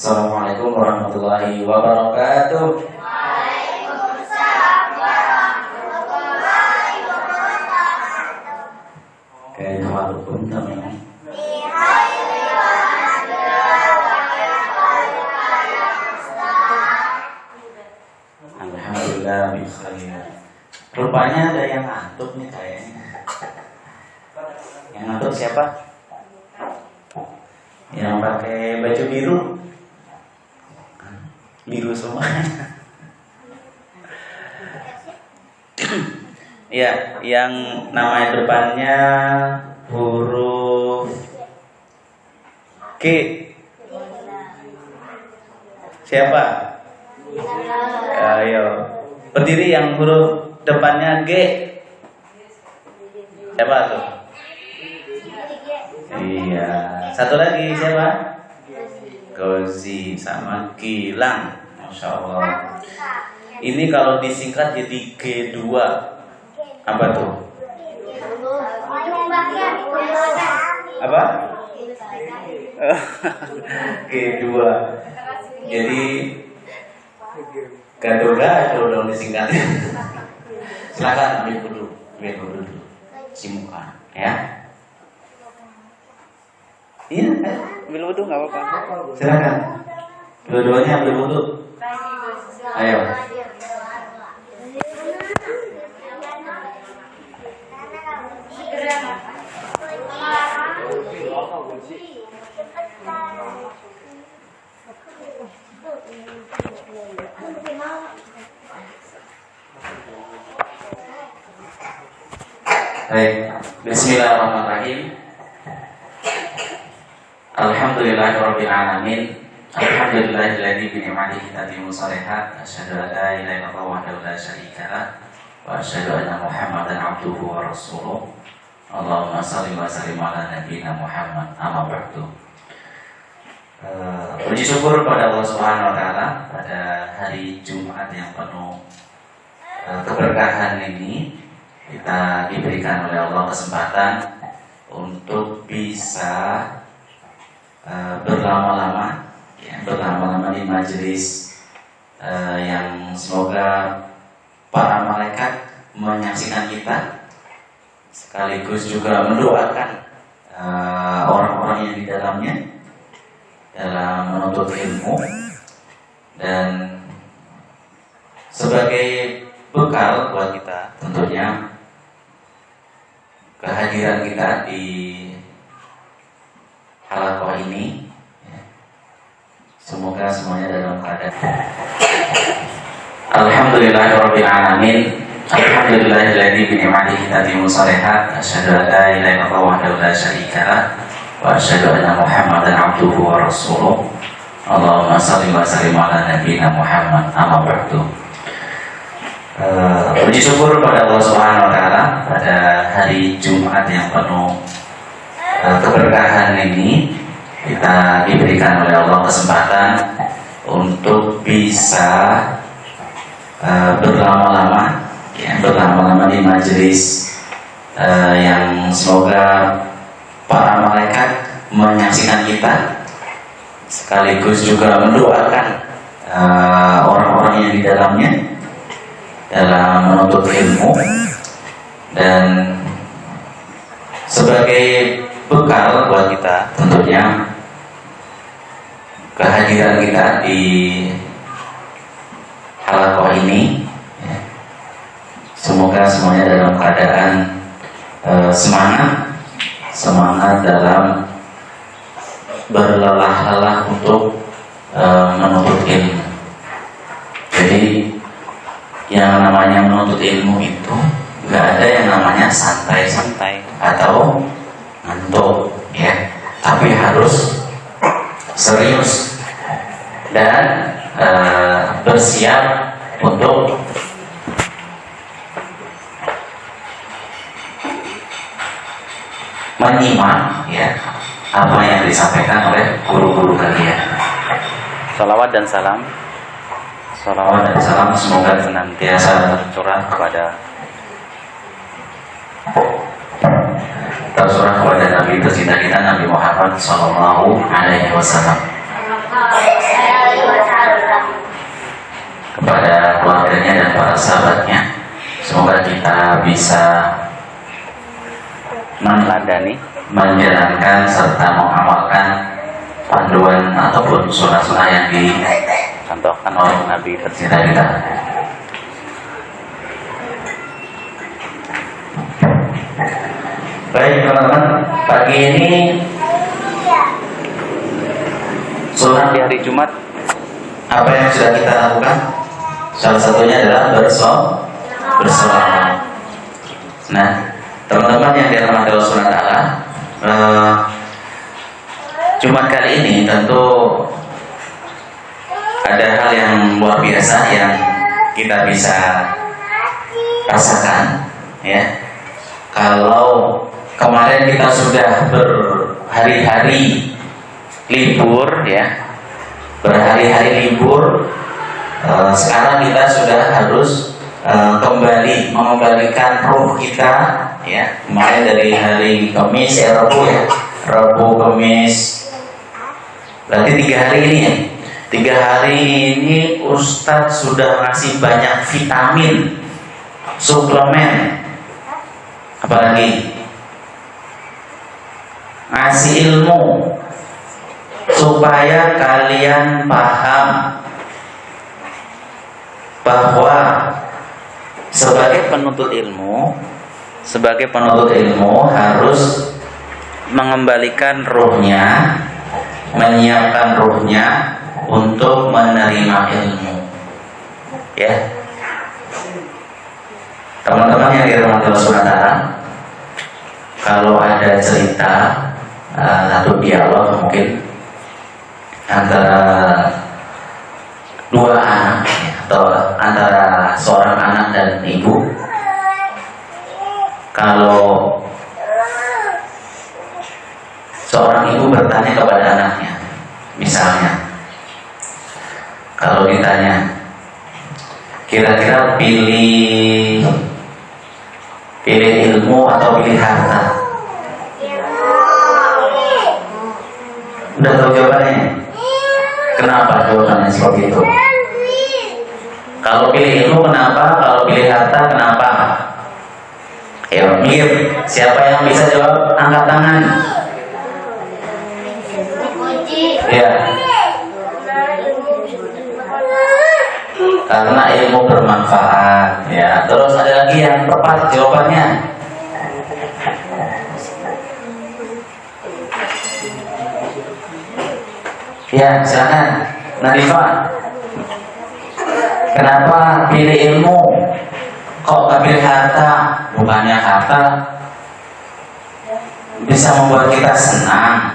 Assalamualaikum warahmatullahi wabarakatuh. Waalaikumsalam warahmatullahi wabarakatuh. Kayak malukum teman. Alhamdulillah bikhair. Rupanya ada yang ngantuk nih kayaknya. Yang ngantuk siapa? Yang pakai baju biru. Biru semuanya. Ya, yang nama depannya huruf G. Siapa? Ayo, berdiri yang huruf depannya G. Siapa tuh? Iya. Satu lagi siapa? Gozi sama Gilang. Masya Allah. Ini kalau disingkat jadi G2. Apa tuh? Apa? G2. Jadi gado-gado dong disingkatnya. Silakan ambil dulu dulu. Simukan, ya. Iya, Ambil wudhu nggak apa-apa. silakan. Dua-duanya ambil wudhu. Ayo. Baik, bismillahirrahmanirrahim. Alhamdulillahirabbil alamin. Alhamdulillahilladzi bi ni'matihi tatimmu shalihat. Asyhadu an la ilaha illallah wahdahu la syarika lah wa asyhadu anna Muhammadan abduhu wa rasuluh. Allahumma shalli wa sallim ala nabiyyina Muhammad. Amma ba'du. Puji syukur pada Allah Subhanahu wa taala pada hari Jumat yang penuh keberkahan ini kita diberikan oleh Allah kesempatan untuk bisa berlama-lama di majelis yang semoga para malaikat menyaksikan kita sekaligus juga mendoakan orang-orang yang di dalamnya dalam menuntut ilmu dan sebagai bekal buat kita tentunya kehadiran kita di halaqah ini. Semoga semuanya dalam keadaan Alhamdulillahirabbil alamin. Alhamdulillahilladzi bi ni'matihi tatimmu shalihat. Asyhadu an la ilaha illallah wahdahu la syarika lah wa asyhadu anna Muhammadan abduhu wa rasuluh. Allahumma shalli wa sallim ala nabiyyina Muhammad. Amma ba'du. Puji syukur pada Allah Subhanahu wa taala pada hari Jumat yang penuh keberkahan ini kita diberikan oleh Allah kesempatan untuk bisa berlama-lama di majelis yang semoga para malaikat menyaksikan kita sekaligus juga mendoakan orang-orang yang di dalamnya dalam menuntut ilmu dan sebagai bekal buat kita tentunya kehadiran kita di halaqah ini. Semoga semuanya dalam keadaan semangat dalam berlelah-lelah untuk menuntut ilmu. Jadi yang namanya menuntut ilmu itu nggak ada yang namanya santai-santai atau ngantuk, ya. Tapi harus serius dan bersiap untuk menyimak, ya, apa yang disampaikan oleh guru-guru kalian. Salawat dan salam Semoga senantiasa tercurah kepada Nabi tercinta kita, Nabi Muhammad Sallallahu Alaihi Wasallam. kepada keluarganya dan para sahabatnya. Semoga kita bisa meneladani, menjalankan serta mengamalkan panduan ataupun sunnah-sunnah yang contohkan oleh Nabi tercinta kita. Baik teman-teman, pagi ini sunnah di hari Jumat. apa yang sudah kita lakukan? Salah satunya adalah bersolawat. Nah, teman-teman yang dirahmati Allah Subhanahu wa taala, Jumat kali ini tentu ada hal yang luar biasa yang kita bisa rasakan, ya. Kalau kemarin kita sudah berhari-hari libur, ya, berhari-hari libur, sekarang kita sudah harus kembali mengembalikan ruh kita, ya. Kemarin dari hari Kamis, Rabu, Kamis, berarti 3 hari ini, ya. 3 hari ini Ustadz sudah ngasih banyak vitamin, suplemen, apalagi ngasih ilmu supaya kalian paham bahwa sebagai penuntut ilmu harus mengembalikan ruhnya, menyiapkan ruhnya untuk menerima ilmu, ya. Teman-teman yang dirahmati Allah Subhanahu wa taala, kalau ada cerita atau dialog mungkin antara dua anak, ya, atau antara seorang anak dan ibu, kalau seorang ibu bertanya kepada anaknya, misalnya, kalau ditanya, kira-kira pilih ilmu atau pilih harta? Udah tahu jawabannya? Kenapa jawabannya seperti itu? Kalau pilih ilmu kenapa? Kalau pilih harta kenapa? Ayo, mikir. Siapa yang bisa jawab? Angkat tangan. Ya. Karena ilmu bermanfaat, ya. Terus ada lagi yang tepat jawabannya. Ya, silakan Nadifah. Kenapa pilih ilmu? Kok gak pilih harta? Bukannya harta bisa membuat kita senang,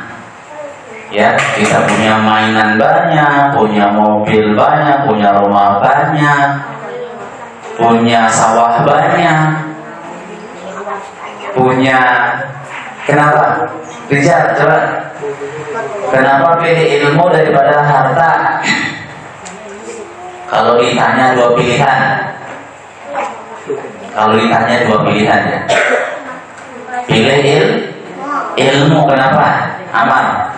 ya, kita punya mainan banyak, punya mobil banyak, punya rumah banyak, punya sawah banyak, punya. Kenapa? Rizal, coba. Kenapa pilih ilmu daripada harta? Kalau ditanya dua pilihan, ya. Pilih ilmu, kenapa? Aman.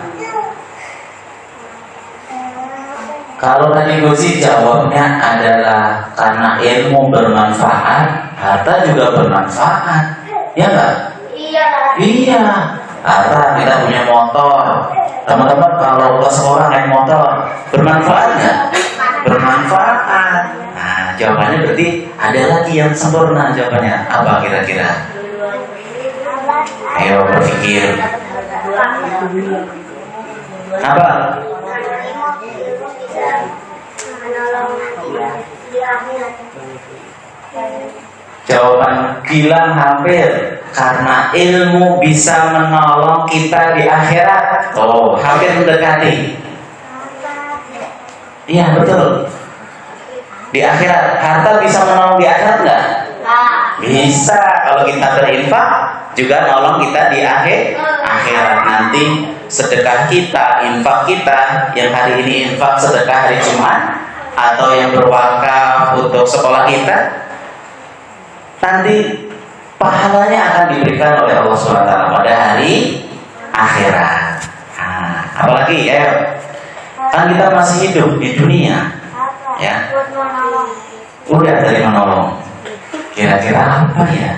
Kalau tadi Gozi jawabnya adalah karena ilmu bermanfaat, harta juga bermanfaat, ya enggak? Iya. Harta, kita punya motor. Teman-teman kalau ke sekolah naik motor, bermanfaat nggak? Bermanfaat. Nah, jawabannya berarti ada lagi yang sempurna jawabannya. Apa kira-kira? Ayo berpikir. Apa? Jawaban Gilang hampir, karena ilmu bisa menolong kita di akhirat. Oh, hampir mendekati. Iya, betul. Di akhirat, harta bisa menolong di akhirat enggak? Bisa. Kalau kita berinfak juga nolong kita di akhirat. Nanti sedekah kita, infak kita, yang hari ini infak sedekah hari Jumat, atau yang berwakaf untuk sekolah kita, nanti pahalanya akan diberikan oleh Allah SWT pada hari akhirat. Nah, apalagi, ayo. Kan kita masih hidup di dunia, ya. Udah dari menolong. Kira-kira apa ya?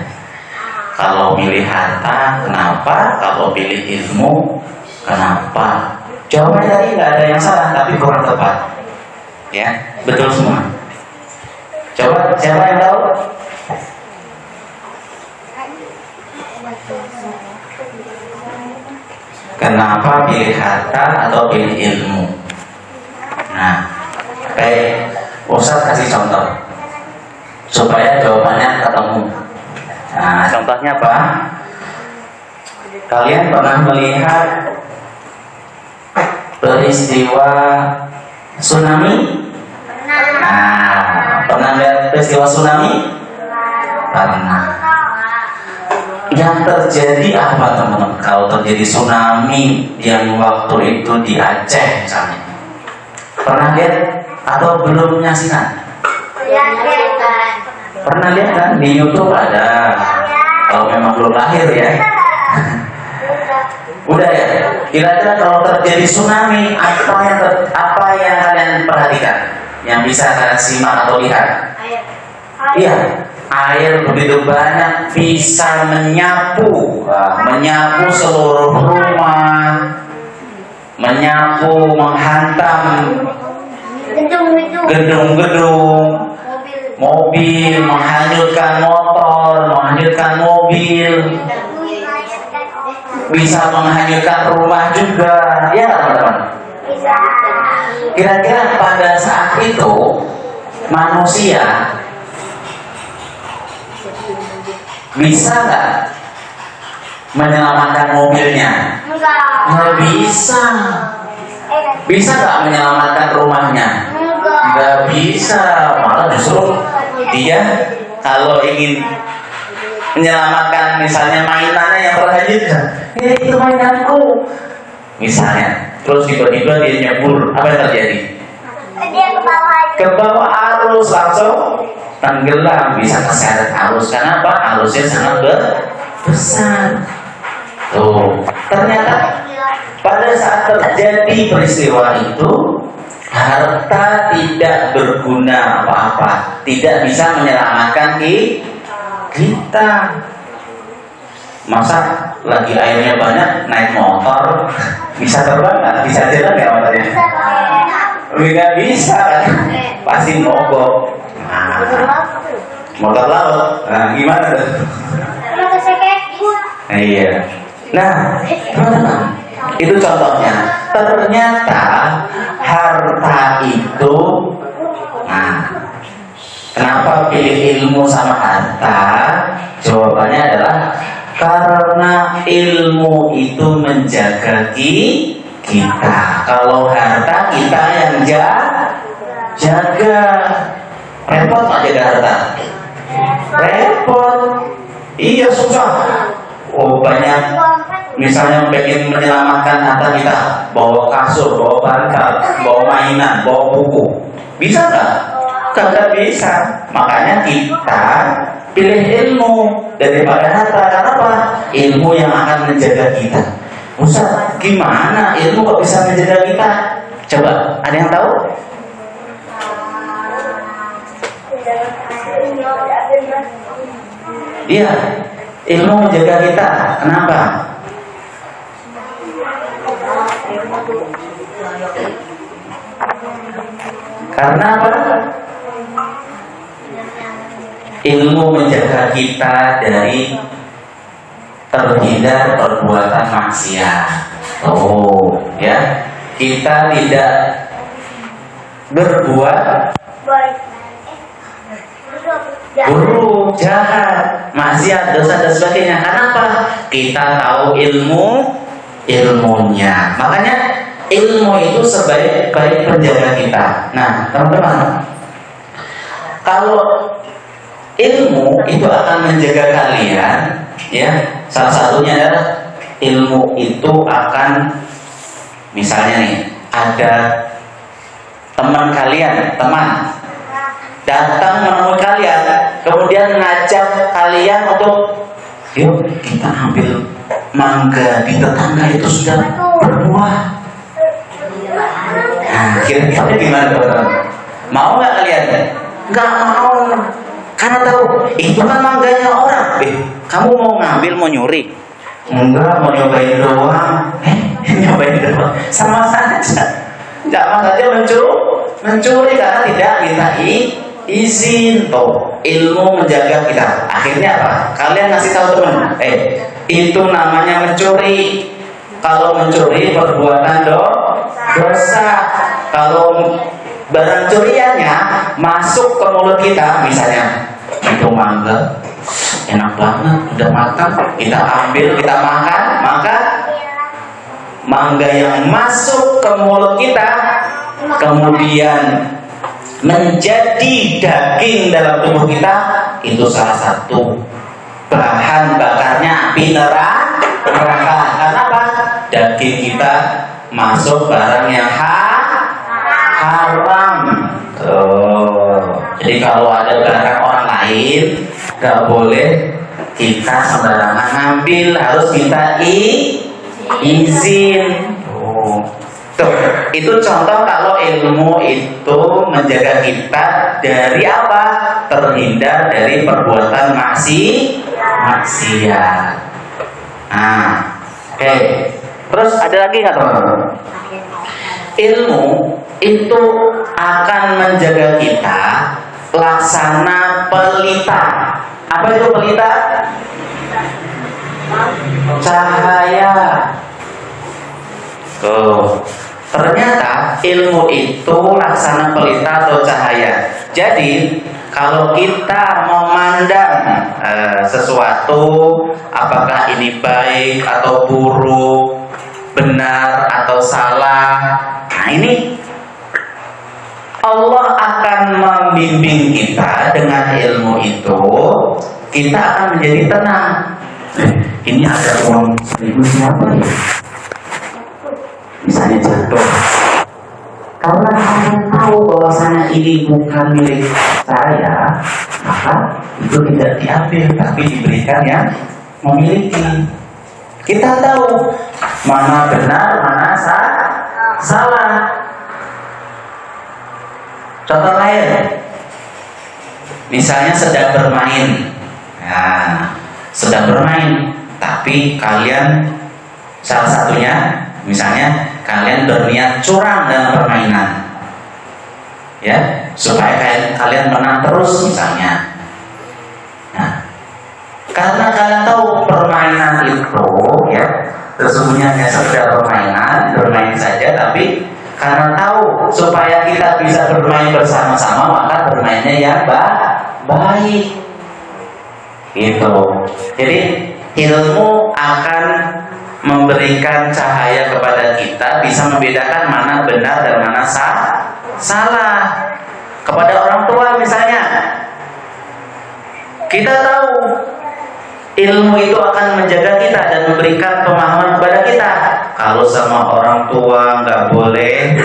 Kalau pilih harta, kenapa? Kalau pilih ilmu, kenapa? Jawabannya tadi nggak ada yang salah, tapi kurang tepat. Ya, betul semua. Coba siapa yang tahu? Kenapa pilih harta atau pilih ilmu? Nah, baik, Ustaz kasih contoh supaya jawabannya ketemu. Nah, contohnya apa? Kalian pernah melihat peristiwa tsunami? Nah, pernah lihat peristiwa tsunami? Pernah. Yang terjadi apa teman-teman? Kalau terjadi tsunami yang waktu itu di Aceh misalnya, pernah lihat atau belum menyaksikan? Pernah lihat kan di YouTube ada. Kalau memang belum lahir ya. Udah ya. Kira-kira kalau terjadi tsunami apa yang kalian perhatikan? Yang bisa kalian simak atau lihat? Iya. Air begitu banyak bisa menyapu seluruh rumah, menyapu, menghantam gedung-gedung, mobil, menghanyutkan motor, menghanyutkan mobil, bisa menghanyutkan rumah juga, ya teman-teman. Kira-kira pada saat itu manusia bisa nggak menyelamatkan mobilnya? Nggak bisa. Bisa nggak menyelamatkan rumahnya? Nggak bisa. Malah justru dia kalau ingin menyelamatkan misalnya mainannya yang terhanyutkan, ya itu mainanku misalnya, terus tiba-tiba dia nyebur, apa yang terjadi? Dia ke bawah arus, langsung tenggelam, bisa keseret arus. Kenapa? Arusnya sangat besar. Tuh, ternyata pada saat terjadi peristiwa itu, harta tidak berguna apa-apa, tidak bisa menyelamatkan kita. Masa lagi airnya banyak, naik motor bisa terbang nggak? Bisa jalan nggak motornya? Nggak bisa kan? Pasti mogok. Motor laut. Nah, gimana tuh? Iya. Nah, teman-teman, itu contohnya. Ternyata harta itu, nah, kenapa pilih ilmu sama harta? Jawabannya adalah karena ilmu itu menjaga kita. Kalau harta kita yang jaga. Repot nggak jaga harta? Repot. Iya, susah. Oh, banyak. Misalnya pengen menyelamatkan harta kita, bawa kasur, bawa bantal, bawa mainan, bawa buku, bisa nggak? Nggak bisa. Makanya kita pilih ilmu daripada harta. Kenapa? Ilmu yang akan menjaga kita. Ustaz, gimana ilmu kok bisa menjaga kita? Coba, ada yang tahu? Iya, ilmu menjaga kita. Kenapa? Karena apa? Ilmu menjaga kita dari terhindar perbuatan maksiat. Oh, ya. Kita tidak berbuat buruk, jahat, maksiat, dosa dan sebagainya. Kenapa? Kita tahu ilmunya. Makanya ilmu itu sebaik-baik penjaga kita. Nah, teman-teman, kalau ilmu itu akan menjaga kalian, ya. Salah satunya adalah ilmu itu akan, misalnya nih, ada teman datang menemui kalian, kemudian ngajak kalian untuk, yuk kita ambil mangga di tetangga itu sudah berbuah. Nah, Kira-kira gimana teman-teman? Mau nggak kalian? Nggak mau, karena tahu itu kan mangganya orang. Kamu mau ngambil, mau nyuri? Enggak, mau nyobain doang. Nyobain doang, sama saja. Sama saja mencuri karena tidak minta izin. Tuh, ilmu menjaga kita. Akhirnya apa? Kalian ngasih tahu teman, itu namanya mencuri. Kalau mencuri perbuatan dosa. Kalau barang curiannya masuk ke mulut kita, misalnya itu mangga enak banget, udah matang, kita ambil, kita makan, maka mangga yang masuk ke mulut kita kemudian menjadi daging dalam tubuh kita, itu salah satu bahan bakarnya api neraka. Kenapa? Daging kita masuk barang yang haram. Jadi kalau ada barang orang lain, gak boleh kita sembarangan ngambil, harus minta izin. Tuh, itu contoh kalau ilmu itu menjaga kita dari apa? Terhindar dari perbuatan maksiat. Oke. Terus ada lagi nggak teman-teman? Ilmu itu akan menjaga kita laksana pelita. Apa itu pelita? Cahaya. Ternyata ilmu itu laksana pelita atau cahaya. Jadi kalau kita memandang sesuatu, apakah ini baik atau buruk, benar atau salah, nah ini Allah akan membimbing kita dengan ilmu itu. Kita akan menjadi tenang. Ini ada uang 1.000 siapa ya? Misalnya jatuh. Karena saya tahu bahwasanya ini bukan milik saya, maka itu tidak diambil, tapi diberikan yang memiliki. Kita tahu mana benar, mana salah. Contoh lain, misalnya sedang bermain, tapi kalian salah satunya, misalnya kalian berniat curang dalam permainan, ya, supaya kalian menang terus misalnya. Nah, karena kalian tahu permainan itu, ya, sesungguhnya hanya sekedar bermain saja, tapi karena tahu supaya kita bisa bermain bersama-sama, maka bermainnya yang baik. Gitu. Jadi ilmu akan memberikan cahaya kepada kita, bisa membedakan mana benar dan mana salah. Kepada orang tua misalnya, kita tahu ilmu itu akan menjaga kita dan memberikan pemahaman kepada kita. Kalau sama orang tua nggak boleh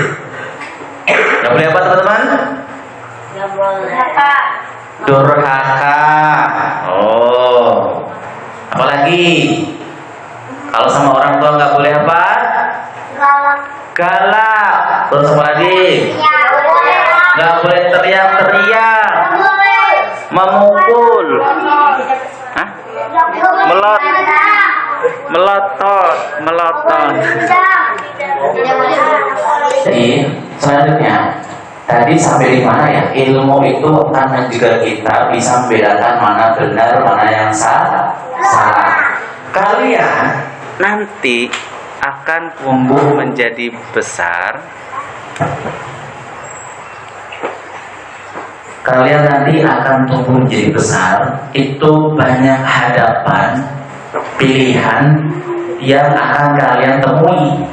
apa teman-teman? Nggak boleh. Durhaka. Apalagi kalau sama orang tua nggak boleh apa? Galak. Terus apa lagi? Nggak boleh teriak-teriak, memukul, melotot. Jadi selanjutnya tadi sampai di mana ya? Ilmu itu akan menjaga kita bisa membedakan mana benar, mana yang salah. Kalian Nanti akan tumbuh menjadi besar. Kalian nanti akan tumbuh menjadi besar. Itu banyak hadapan, pilihan yang akan kalian temui.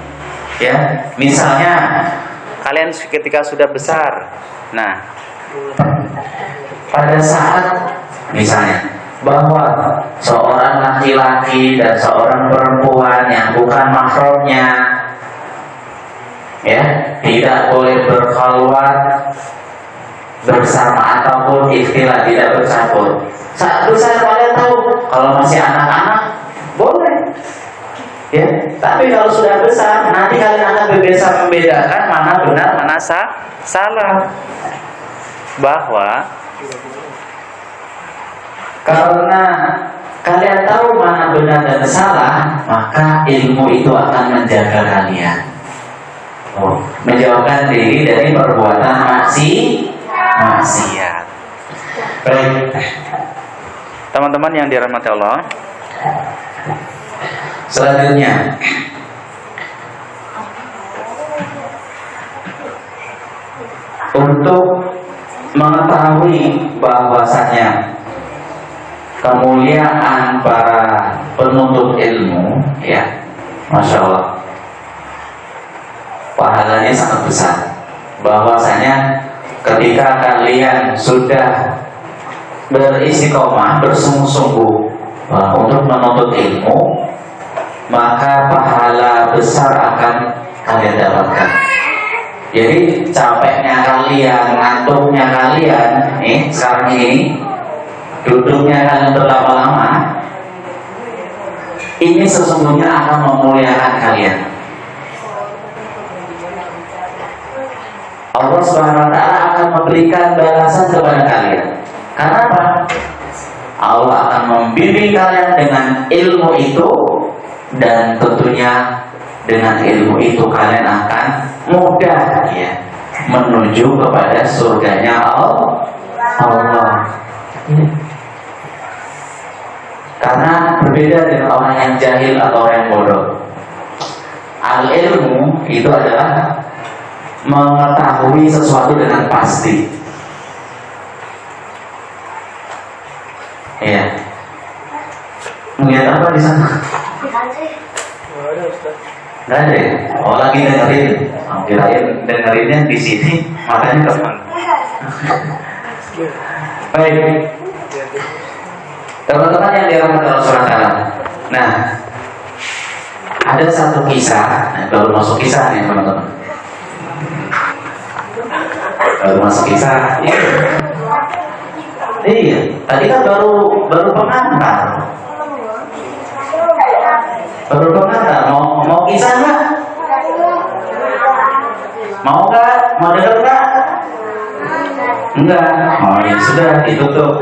Ya, misalnya Kalian ketika sudah besar, nah, pada saat misalnya bahwa seorang laki-laki dan seorang perempuan yang bukan mahramnya, ya, tidak boleh berkhalwat bersama ataupun ikhtilat, tidak bercampur. Saat besar kalian tahu, kalau masih anak-anak boleh, ya, Tapi kalau sudah besar, nanti kalian akan bisa membedakan mana benar, mana salah. Bahwa karena kalian tahu mana benar dan salah, maka ilmu itu akan menjaga kalian, menjauhkan diri dari perbuatan maksiat. Baik, teman-teman yang dirahmati Allah, selanjutnya untuk mengetahui bahwasanya kemuliaan para penuntut ilmu, ya, Masya Allah, pahalanya sangat besar. Bahwasanya ketika kalian sudah beristiqomah, bersungguh-sungguh untuk menuntut ilmu, maka pahala besar akan kalian dapatkan. Jadi capeknya kalian, ngantuknya kalian, sekarang ini duduknya kalian berlama-lama, ini sesungguhnya akan memuliakan kalian. Allah Subhanahu wa Ta'ala akan memberikan balasan kepada kalian. Karena apa? Allah akan membimbing kalian dengan ilmu itu, dan tentunya dengan ilmu itu kalian akan mudah, ya, menuju kepada surganya Allah. Karena berbeda dengan orang yang jahil atau orang yang bodoh. Al-ilmu itu adalah mengetahui sesuatu dengan pasti. Iya. Melihat apa di sana? Nggak ada ya? Oh, lagi dengerin. Kirain dengerinnya di sini, makanya teman. Baik, teman-teman yang dirahmati Allah SWT. Nah, ada satu kisah. Baru masuk kisah nih teman-teman. Baru masuk kisah. Iya, tadi kan baru pengantar. Baru pengantar. Mau kisah nggak? Mau nggak? Mau dengar nggak? Enggak. Oh ya sudah, ditutup.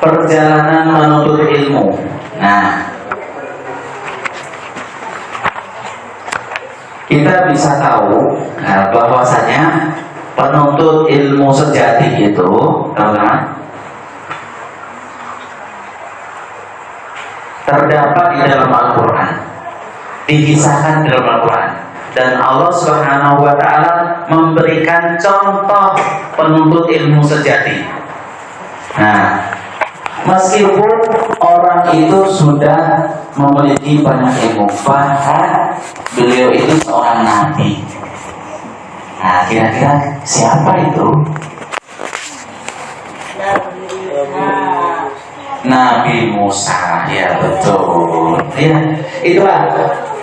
Perjalanan menuntut ilmu. Nah, kita bisa tahu bahwasanya penuntut ilmu sejati itu, teman-teman, terdapat di dalam Al-Quran, dikisahkan di dalam Al-Quran, dan Allah Subhanahu wa Ta'ala memberikan contoh penuntut ilmu sejati. Nah, meskipun orang itu sudah memiliki banyak ilmu, bahkan beliau itu seorang nabi. Nah, kira-kira siapa itu? Nabi Musa, ya betul. Ya, itulah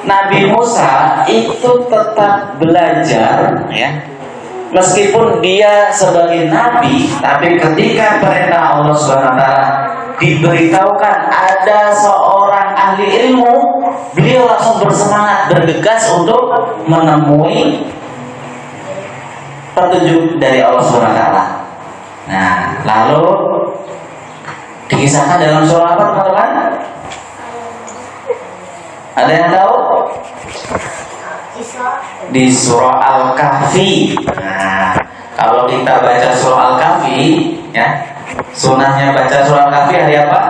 Nabi Musa itu tetap belajar, ya. Meskipun dia sebagai nabi, tapi ketika perintah Allah SWT diberitahukan ada seorang ahli ilmu, beliau langsung bersemangat, bergegas untuk menemui petunjuk dari Allah SWT. Nah, lalu dikisahkan dalam surah apa, teman-teman? Ada yang tahu? Di surah Al-Kahfi. Nah, kalau kita baca surah Al-Kahfi, ya, sunahnya baca surah Al-Kahfi hari apa?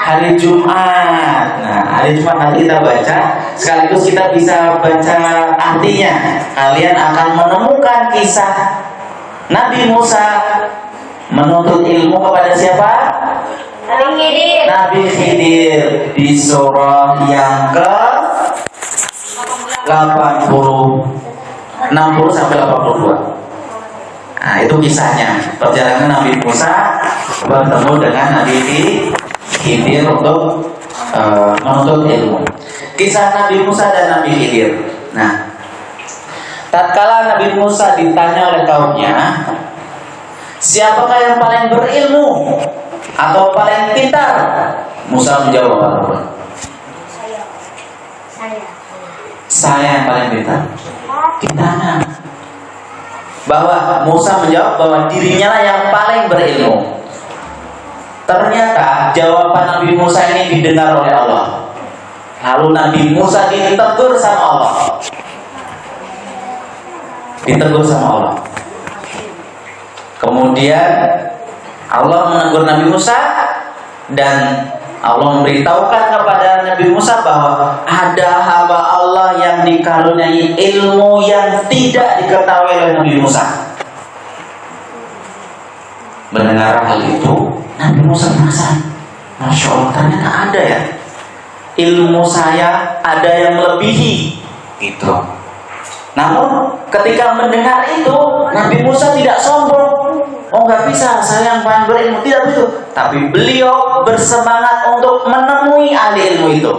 Hari Jumat. Nah, hari Jumat nanti kita baca, sekaligus kita bisa baca artinya. Kalian akan menemukan kisah Nabi Musa menuntut ilmu kepada siapa? Nabi Khidir di surah yang ke 60 sampai 82. Nah, itu kisahnya perjalanan Nabi Musa bertemu dengan Nabi Khidir untuk menuntut ilmu. Kisah Nabi Musa dan Nabi Khidir. Nah, tatkala Nabi Musa ditanya oleh kaumnya, siapakah yang paling berilmu atau paling pintar? Musa menjawab apa? Saya yang paling pintar. Ditanya bahwa Musa menjawab bahwa dirinya lah yang paling berilmu. Ternyata jawaban Nabi Musa ini didengar oleh Allah. Lalu Nabi Musa ditegur sama Allah. Ditegur sama Allah. Kemudian Allah menegur Nabi Musa dan Allah memberitahukan kepada Nabi Musa bahwa ada hamba Allah yang dikaruniai ilmu yang tidak diketahui oleh Nabi Musa. Mendengar hal itu, Nabi Musa merasa, Masya Allah, ternyata ada ya ilmu saya ada yang melebihi gitu. Namun ketika mendengar itu, Nabi Musa tidak sombong. Oh, nggak bisa, saya yang paling berilmu, tidak begitu. Tapi beliau bersemangat untuk menemui ahli ilmu itu.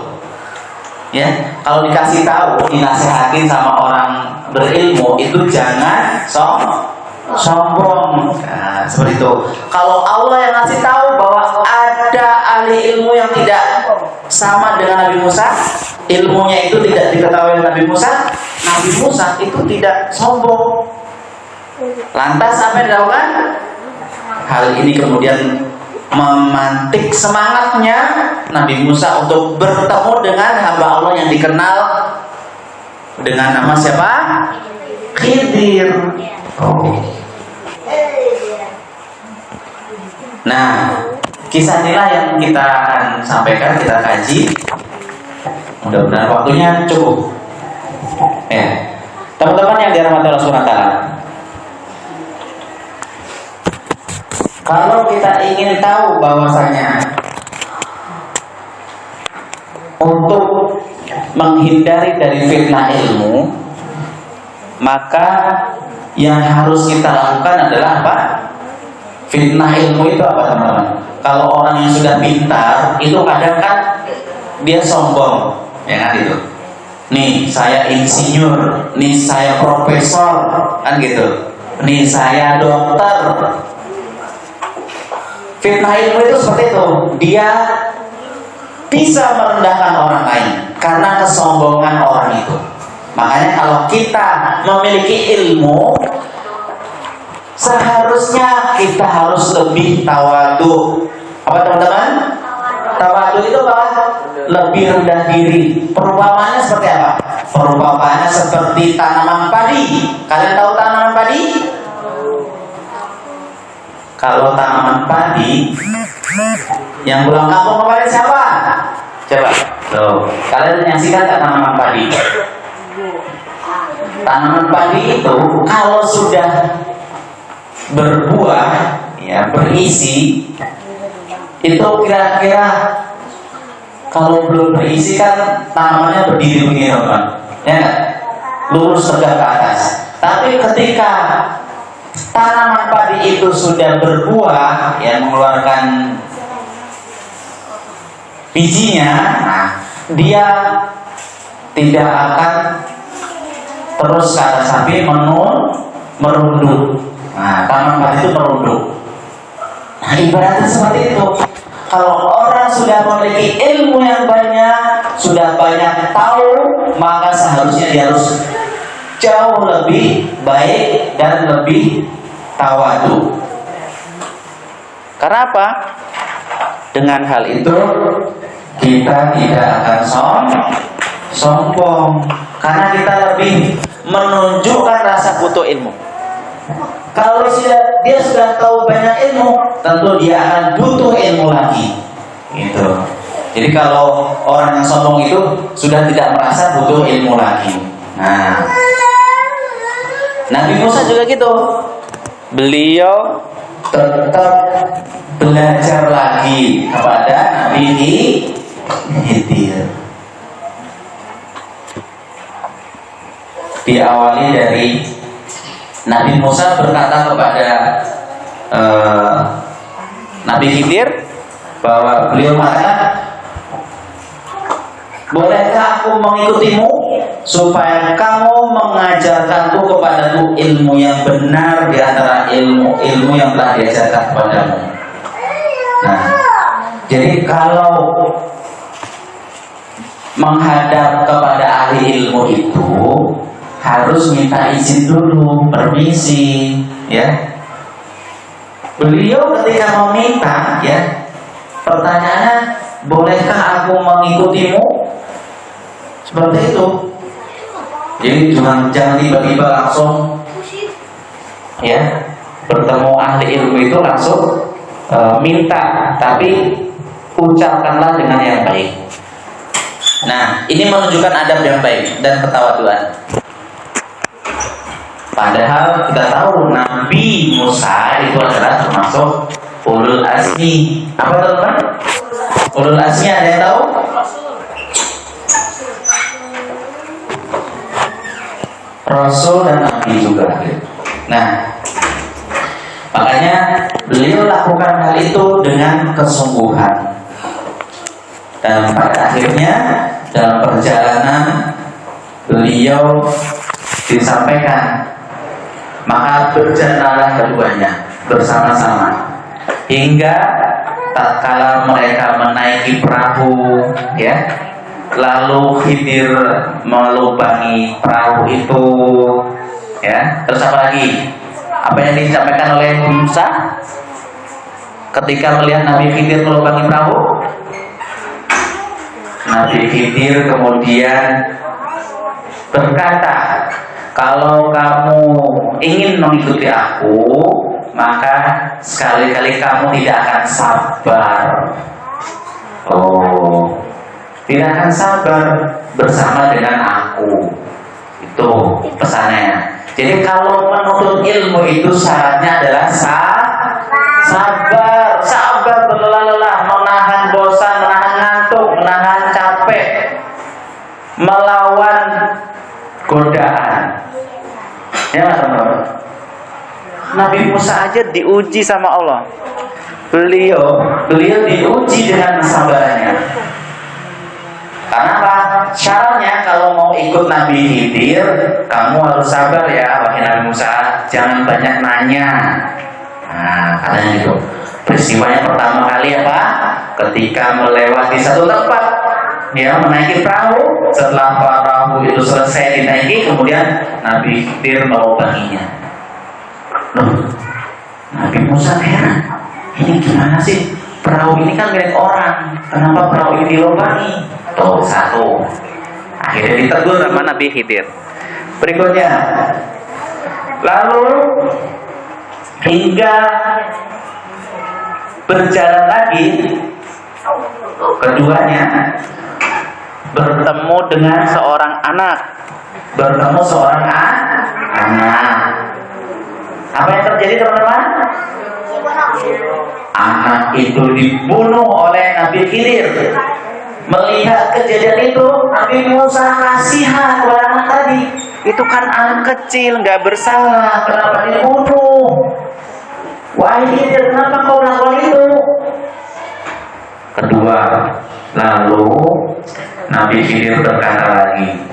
Ya, kalau dikasih tahu, dinasihatin sama orang berilmu itu jangan sombong. Nah, seperti itu. Kalau Allah yang ngasih tahu bahwa ada ahli ilmu yang tidak sama dengan Nabi Musa, ilmunya itu tidak diketahui oleh Nabi Musa, Nabi Musa itu tidak sombong. Lantas apa yang dilakukan? Hal ini kemudian memantik semangatnya Nabi Musa untuk bertemu dengan hamba Allah yang dikenal dengan nama siapa? Khidir. Oh. Nah, kisah inilah yang kita akan sampaikan, kita kaji. Mudah-mudahan waktunya cukup. Ya, teman-teman yang dirahmati Allah Subhanahu wa Ta'ala, kalau kita ingin tahu bahwasanya untuk menghindari dari fitnah ilmu, maka yang harus kita lakukan adalah apa? Fitnah ilmu itu apa, teman-teman? Kalau orang yang sudah pintar itu kadang kan dia sombong, ya kan itu. Nih saya insinyur, nih saya profesor, kan gitu. Nih saya dokter. Fitnah ilmu itu seperti itu. Dia bisa merendahkan orang lain karena kesombongan orang itu. Makanya kalau kita memiliki ilmu, seharusnya kita harus lebih tawadu. Apa teman-teman? Tawadu itu apa? Lebih rendah diri. Perumpamaannya seperti apa? Perumpamaannya seperti tanaman padi. Kalian tahu tanaman padi? Kalau tanaman padi, yang pulang kampung kemarin siapa? Coba. Tuh, kalian menyaksikan tak tanaman padi? Tanaman padi itu kalau sudah berbuah, ya berisi, itu kira-kira kalau belum berisi kan tanamannya berdiri begini, teman, ya, lurus tegak ke atas. Tapi ketika tanaman padi itu sudah berbuah, ya mengeluarkan bijinya, nah, dia tidak akan terus ke atas tapi merunduk. Nah, tanaman padi itu merunduk. Nah, ibaratnya seperti itu. Kalau orang sudah memiliki ilmu yang banyak, sudah banyak tahu, maka seharusnya dia harus jauh lebih baik dan lebih tawadu. Karena apa? Dengan hal itu kita tidak akan sombong, karena kita lebih menunjukkan rasa butuh ilmu. Kalau dia sudah tahu banyak ilmu, tentu dia akan butuh ilmu lagi. Gitu. Jadi kalau orang yang sombong itu sudah tidak merasa butuh ilmu lagi. Nah, Nabi Musa juga gitu. Beliau tetap belajar lagi kepada Nabi Khidir. Diawali dari Nabi Musa berkata kepada Nabi Khidir, bahwa beliau mengatakan, bolehkah aku mengikutimu supaya kamu mengajarkanku kepadaku ilmu yang benar di antara ilmu-ilmu yang telah diajarkan kepadamu. Nah, jadi kalau menghadap kepada ahli ilmu itu harus minta izin dulu, permisi, ya. Beliau ketika meminta, ya, pertanyaannya, bolehkah aku mengikutimu? Seperti itu. Jadi jangan tiba-tiba langsung, ya, bertemu ahli ilmu itu langsung minta, tapi ucapkanlah dengan yang baik. Nah, ini menunjukkan adab yang baik dan ketawaduan. Padahal kita tahu Nabi Musa itu adalah termasuk ulul azmi. Apa teman-teman? Ulul azmi ada yang tahu? Rasul dan Nabi juga. Nah, makanya beliau lakukan hal itu dengan kesungguhan. Dan pada akhirnya dalam perjalanan beliau disampaikan, maka berjalanlah keduanya bersama-sama hingga tatkala mereka menaiki perahu, ya, lalu Khidir melubangi perahu itu, ya. Terus apa lagi? Apa yang disampaikan oleh Musa ketika melihat Nabi Khidir melubangi perahu? Nabi Khidir kemudian berkata, kalau kamu ingin mengikuti aku, maka sekali-kali kamu tidak akan sabar. Oh, tidak akan sabar bersama dengan aku. Itu pesannya. Jadi kalau menuntut ilmu itu syaratnya adalah sabar, sabar berlelah-lelah, menahan bosan, menahan ngantuk, menahan capek, melawan godaan. Ya, teman-teman. Nabi Musa aja diuji sama Allah. Beliau diuji dengan kesabarannya. Karena apa? Syaratnya kalau mau ikut Nabi Khidir, kamu harus sabar ya, wahai Nabi Musa. Jangan banyak nanya. Nah, katanya gitu. Peristiwanya pertama kali apa? Ketika melewati satu tempat, dia menaiki perahu. Setelah perahu itu selesai dinaiki, kemudian Nabi Khidir melubanginya. Loh, Nabi Musa heran, ini gimana sih? Perahu ini kan milik orang, kenapa perahu ini dilubangi? Tuh, satu. Akhirnya ditegur sama Nabi Khidir. Berikutnya, lalu hingga berjalan lagi, keduanya bertemu dengan seorang anak. Anak. Apa yang terjadi, teman-teman? Anak itu dibunuh oleh Nabi Khidir. Melihat kejadian itu, Nabi Musa kasihan kepada anak tadi. Itu kan anak kecil, nggak bersalah, kenapa dibunuh? Wahai Khidir, kenapa kau lakukan itu? Kedua, lalu Nabi Khidir berkata lagi,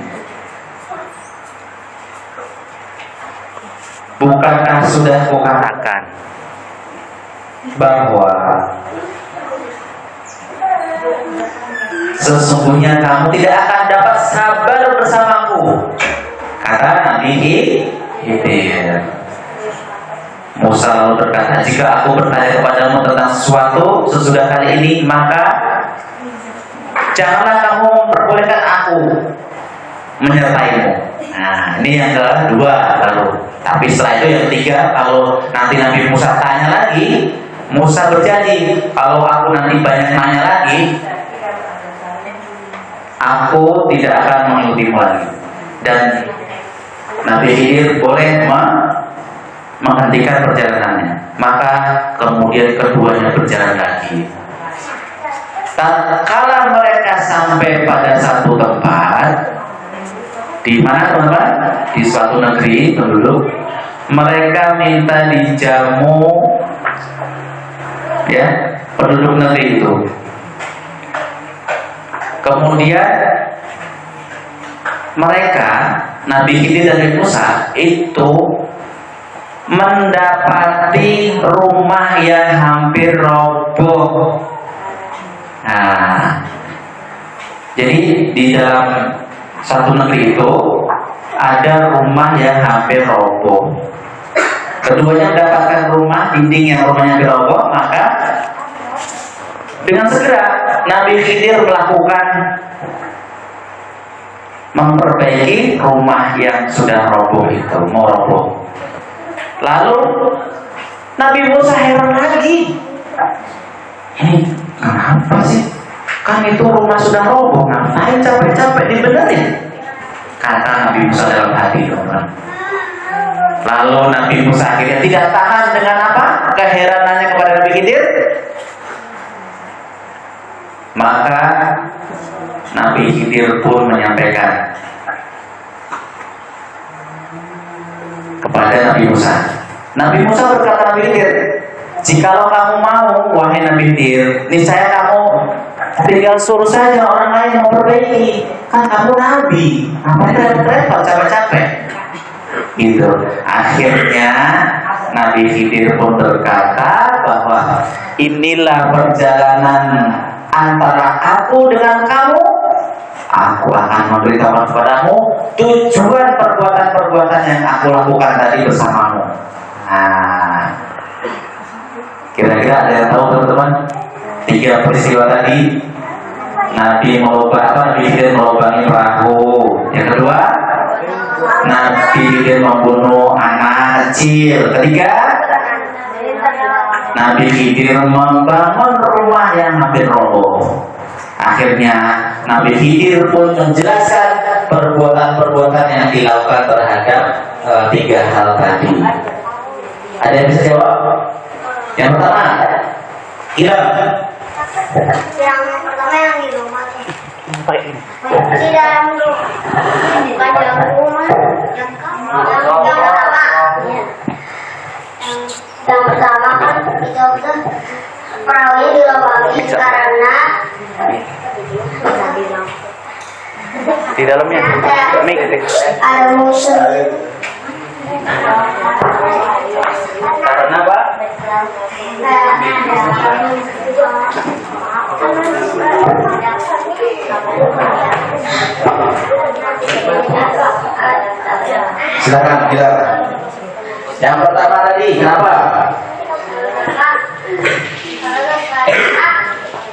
bukankah sudah kukatakan bahwa sesungguhnya kamu tidak akan dapat sabar bersamaku, kata Nabi Khidir. Musa lalu berkata, jika aku bertanya kepadamu tentang sesuatu sesudah kali ini, maka janganlah kamu memperbolehkan aku menyertaimu. Nah, ini yang kedua lalu. Tapi setelah itu yang ketiga, kalau nanti Nabi Musa tanya lagi, Musa berjanji, kalau aku nanti banyak nanya lagi, aku tidak akan mengikutimu lagi. Dan Nabi Khidir boleh menghentikan perjalanannya. Maka kemudian keduanya berjalan lagi. Tatkala mereka sampai pada satu tempat, di mana teman-teman? Di suatu negeri penduduk. Mereka minta dijamu, ya, penduduk negeri itu. Kemudian mereka, Nabi Khidir dan Nabi Musa itu mendapati rumah yang hampir roboh. Nah, jadi di dalam satu negeri itu ada rumah yang hampir roboh. Keduanya mendapatkan rumah dinding yang rumahnya hampir roboh, maka dengan segera Nabi Khidir melakukan memperbaiki rumah yang sudah roboh itu, mau roboh. Lalu Nabi Musa heran lagi, ini kenapa sih? Kan itu rumah sudah roboh, ngapain capek-capek dibenerin? Kata Nabi Musa dalam hati, teman. Lalu Nabi Musa akhirnya tidak tahan dengan apa? Keheranannya kepada Nabi Khidir. Maka Nabi Khidir pun menyampaikan kepada Nabi Musa. Nabi Musa berkata Nabi Khidir, jikalau kamu mau, wahai Nabi Khidir, niscaya kamu tinggal suruh saja orang lain memperbaiki. Kan kamu Nabi, ngapain repot capek-capek? Gitu. Akhirnya Nabi Khidir pun berkata bahwa inilah perjalanan antara aku dengan kamu. Aku akan memberitahukan kepadamu tujuan perbuatan-perbuatan yang aku lakukan tadi bersamamu. Nah, kira-kira ada yang tahu teman-teman? 3 peristiwa tadi. Nabi Khidir melubangi perahu. Yang kedua, Nabi Khidir membunuh anak kecil. Ketiga, Nabi Khidir membangun rumah yang hampir roboh. Akhirnya Nabi Khidir pun menjelaskan perbuatan-perbuatan yang dilakukan terhadap 3 hal tadi. Ada yang bisa jawab? Yang pertama, Ilham. Yang pertama yang di rumah. Di dalam rumah. Bukan dalam rumah. Yang pertama kan kita udah perahunya dilubangi karena Di dalamnya ada musuh. Karena apa? Silakan. Yang pertama tadi kenapa?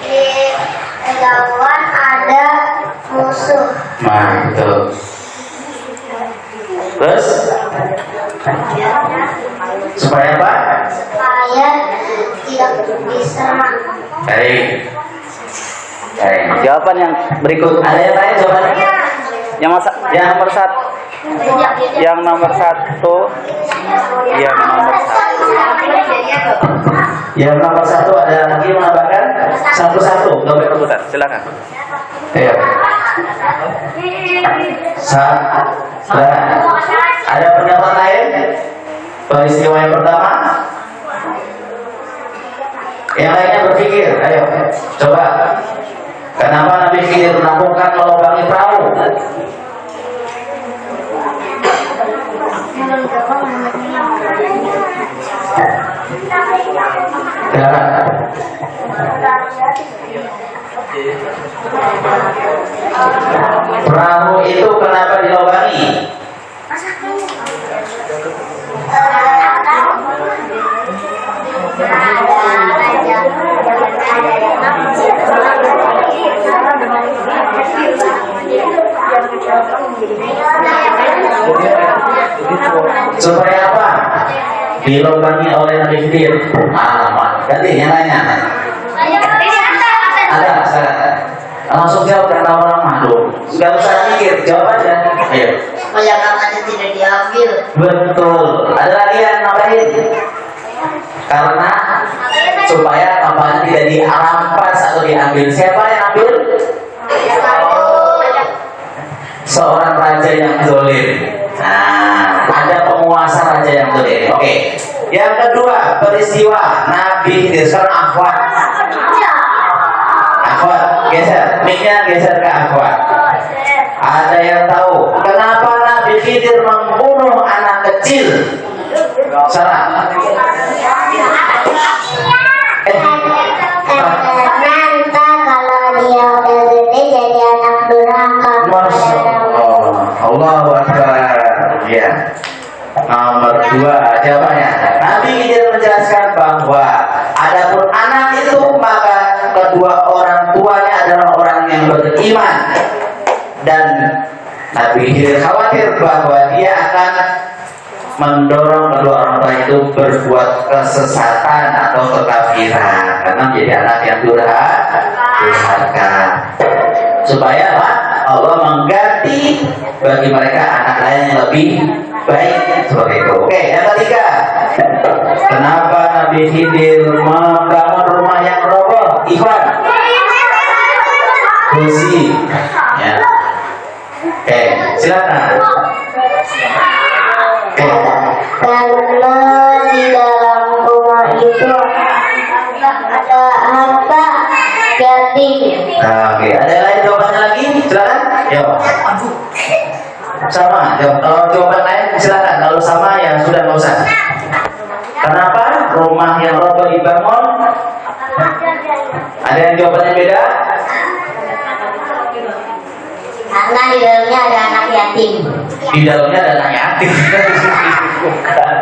Di kejauhan ada musuh. Nah, betul. Terus supaya apa? Supaya tidak diserang. Baik. Jawaban yang berikut. Ada yang lain jawabannya? Yang nomor satu. Yang nomor satu. Yang nomor 1 ada lagi menambahkan satu-satu. Silakan. Ayo. Ada pendapat lain? Peristiwa yang pertama. Yang lainnya berpikir. Ayo, coba. Kenapa Nabi Khidir melakukan melubangi perahu? Perahu itu kenapa dilubangi? Supaya apa? Dilubangi oleh Nabi Khidir. Ganti yang lainnya. Ada, langsung jawab karena orang malu. Gak usah mikir, jawab aja. Ayo. Supaya kamarnya tidak diambil. Betul. Ada lagi yang ngapain? Karena supaya kapalnya tidak dirampas atau diambil. Siapa yang ambil? Seorang raja yang zalim. Nah, ada penguasa raja yang zalim. Oke. Yang kedua, peristiwa Nabi Khidir. Sekarang Afwan. Geser, mic-nya geser ke Afwan. Ada yang tahu kenapa Nabi Khidir membunuh anak kecil? Salah. Karena ntar kalau dia udah gede jadi anak durhaka. Masya Allah. Allahu Akbar. Ya. Nomor 2 jawabannya. Nabi Khidir menjelaskan bahwa adapun anak itu maka kedua orang tuanya adalah orang yang beriman, dan Nabi Khidir khawatir bahwa dia akan mendorong kedua orang tua itu berbuat kesesatan atau kekafiran karena menjadi anak yang durhaka, supaya Allah mengganti bagi mereka anak lain yang lebih baik seperti itu. Oke, yang ketiga, kenapa Nabi Khidir membangun rumah yang roboh? Ikhwan, kursi, ya. Oke, silakan. Karena di dalam rumah itu ada harta yatim. Nah, oke, ada lain jawabannya lagi? Silakan. Jawab. Sama. Kalau jawaban lain silakan. Kalau sama ya sudah nggak usah. Kenapa rumah yang roboh dibangun? Ada yang jawabannya beda? Karena di dalamnya ada anak yatim. Di dalamnya ada anak yatim. Bukan.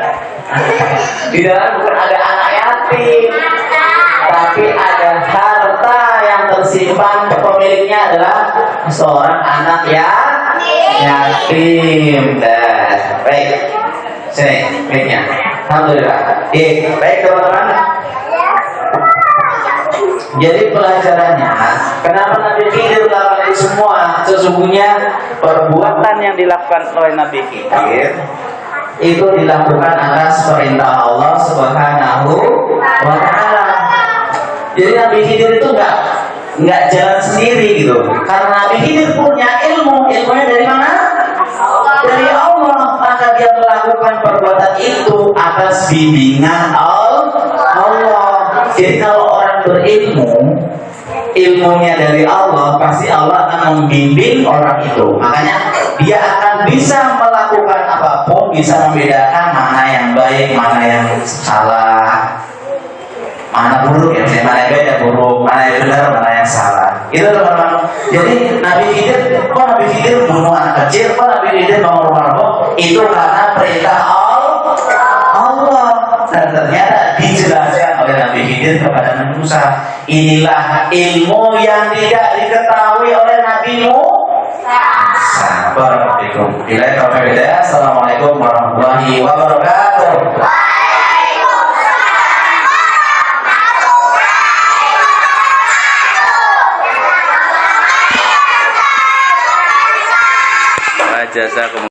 Di dalam bukan ada anak yatim, tapi ada harta yang tersimpan, pemiliknya adalah seorang anak yatim. Dan baik, sini mic-nya. Alhamdulillah. Baik teman-teman. Jadi pelajarannya, kenapa Nabi Khidir melakukan itu semua? Sesungguhnya perbuatan yang dilakukan oleh Nabi Khidir itu dilakukan atas perintah Allah Subhanahu wa Ta'ala. Jadi Nabi Khidir itu nggak jalan sendiri gitu. Karena Nabi Khidir punya ilmunya dari mana? Dari Allah. Maka dia melakukan perbuatan itu atas bimbingan Allah. Jadi kalau orang berilmu, ilmunya dari Allah, pasti Allah akan membimbing orang itu. Makanya dia akan bisa melakukan apapun, bisa membedakan mana yang baik, mana yang salah, mana buruk ya, mana yang baik dan buruk, mana yang benar, mana yang salah. Itu teman-teman. Jadi Nabi Khidir bunuh anak kecil, Nabi Khidir mau rumah itu karena perintah Allah. Dan ternyata dijelaskan oleh Nabi Khidir kepada Nabi Musa, inilah ilmu yang tidak diketahui oleh Nabi Musa. Assalamualaikum warahmatullahi wabarakatuh. Jazakumullah.